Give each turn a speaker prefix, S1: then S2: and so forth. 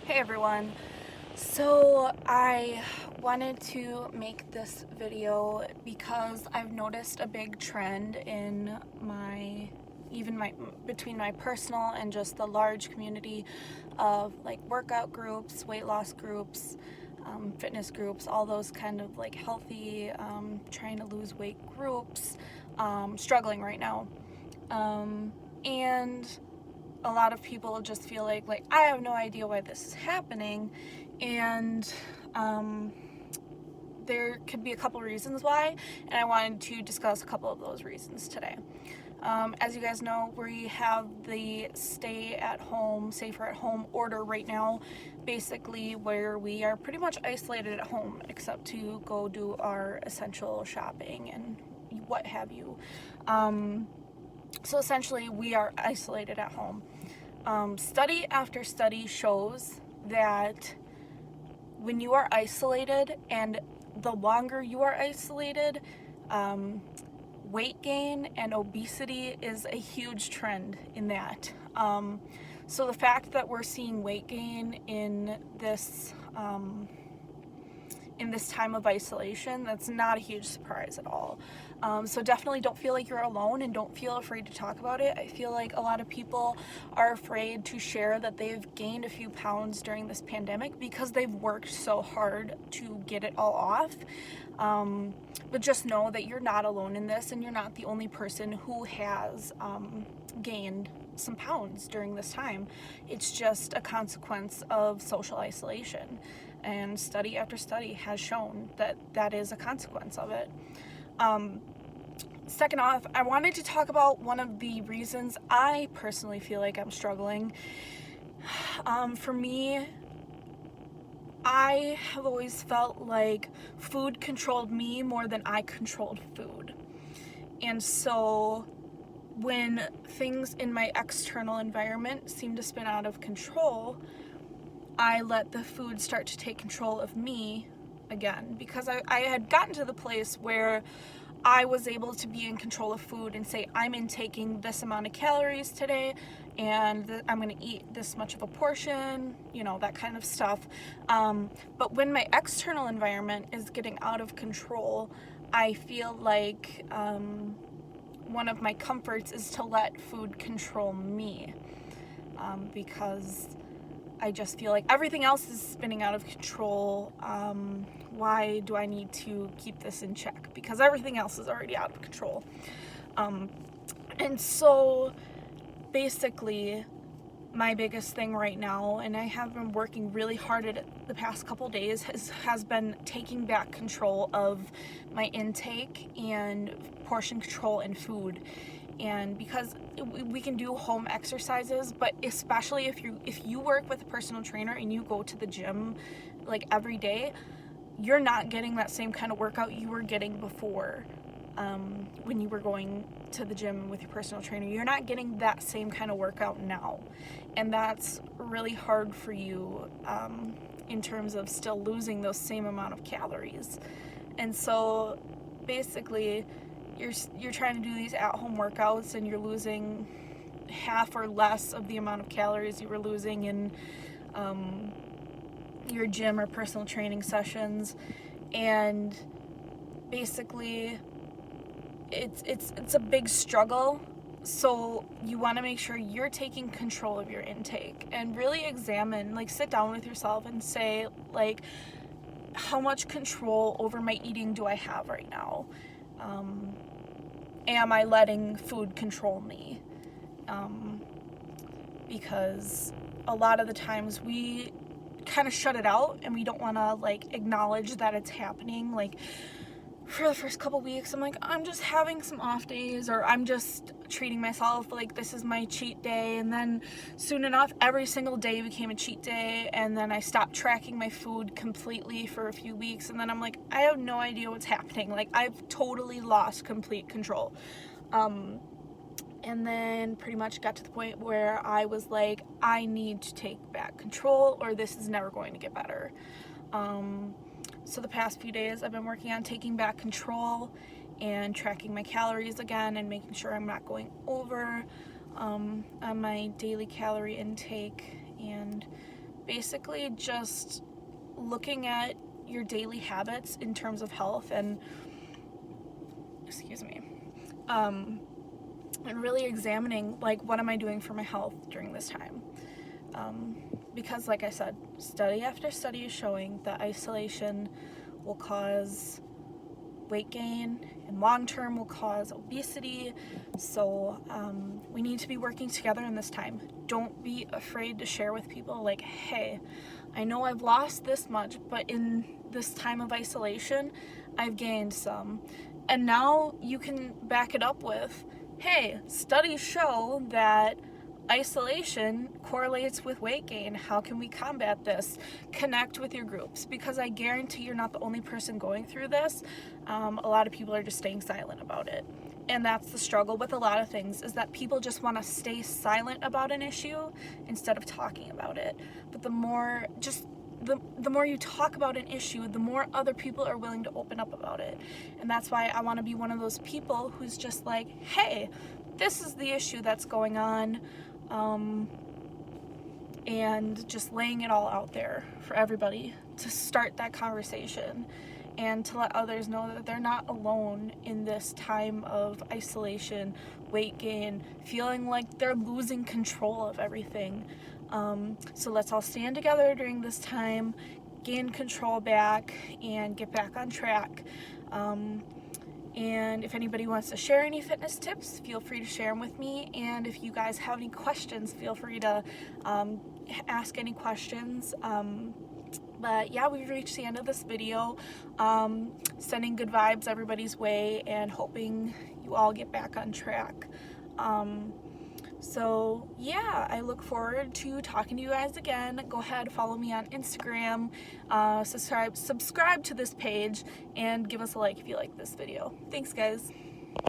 S1: Hey everyone. So I wanted to make this video because I've noticed a big trend in my between my personal and just the large community of like workout groups, weight loss groups, fitness groups, all those kind of like healthy, trying to lose weight groups, struggling right now. And a lot of people just feel like I have no idea why this is happening, and there could be a couple reasons why, and I wanted to discuss a couple of those reasons today. As you guys know, we have the stay at home, safer at home order right now, basically where we are pretty much isolated at home except to go do our essential shopping and what have you. So essentially, we are isolated at home. Study after study shows that when you are isolated, and the longer you are isolated, weight gain and obesity is a huge trend in that. So the fact that we're seeing weight gain in this time of isolation, that's not a huge surprise at all. So definitely don't feel like you're alone, and don't feel afraid to talk about it. I feel like a lot of people are afraid to share that they've gained a few pounds during this pandemic because they've worked so hard to get it all off. But just know that you're not alone in this, and you're not the only person who has gained some pounds during this time. It's just a consequence of social isolation, and study after study has shown that that is a consequence of it. Second off, I wanted to talk about one of the reasons I personally feel like I'm struggling. For me, I have always felt like food controlled me more than I controlled food. And so when things in my external environment seem to spin out of control, I let the food start to take control of me again, because I had gotten to the place where I was able to be in control of food and say, I'm intaking this amount of calories today, and I'm going to eat this much of a portion, that kind of stuff. But when my external environment is getting out of control, I feel like one of my comforts is to let food control me, because I just feel like everything else is spinning out of control. Why do I need to keep this in check? Because everything else is already out of control. And so basically, my biggest thing right now, and I have been working really hard at it the past couple days, has been taking back control of my intake and portion control in food. And because we can do home exercises, but especially if you work with a personal trainer and you go to the gym like every day, you're not getting that same kind of workout you were getting before. When you were going to the gym with your personal trainer, you're not getting that same kind of workout now, and that's really hard for you in terms of still losing those same amount of calories. And so basically, you're trying to do these at-home workouts, and you're losing half or less of the amount of calories you were losing in your gym or personal training sessions. And basically, it's a big struggle. So you want to make sure you're taking control of your intake and really examine, like sit down with yourself and say, like, how much control over my eating do I have right now? Am I letting food control me? Because a lot of the times we kind of shut it out, and we don't want to like acknowledge that it's happening. Like for the first couple weeks, I'm like, I'm just having some off days, or I'm just treating myself, like this is my cheat day. And then soon enough, every single day became a cheat day, and then I stopped tracking my food completely for a few weeks, and then I'm like, I have no idea what's happening. Like I've totally lost complete control. And then pretty much got to the point where I was like, I need to take back control, or this is never going to get better. So the past few days I've been working on taking back control and tracking my calories again, and making sure I'm not going over on my daily calorie intake, and basically just looking at your daily habits in terms of health and and really examining, like, what am I doing for my health during this time. Because like I said, study after study is showing that isolation will cause weight gain and long term will cause obesity. So we need to be working together in this time. Don't be afraid to share with people, like, hey, I know I've lost this much, but in this time of isolation I've gained some. And now you can back it up with, hey, studies show that isolation correlates with weight gain. How can we combat this? Connect with your groups, because I guarantee you're not the only person going through this. A lot of people are just staying silent about it. And that's the struggle with a lot of things, is that people just want to stay silent about an issue instead of talking about it. But the more you talk about an issue, the more other people are willing to open up about it. And that's why I want to be one of those people who's just like, hey, this is the issue that's going on, and just laying it all out there for everybody to start that conversation and to let others know that they're not alone in this time of isolation, weight gain, feeling like they're losing control of everything. So let's all stand together during this time, gain control back, and get back on track. And if anybody wants to share any fitness tips, feel free to share them with me. And if you guys have any questions, feel free to ask any questions. But yeah, we've reached the end of this video. Sending good vibes everybody's way and hoping you all get back on track. So yeah, I look forward to talking to you guys again. Go ahead, follow me on Instagram, subscribe to this page, and give us a like if you like this video. Thanks, guys.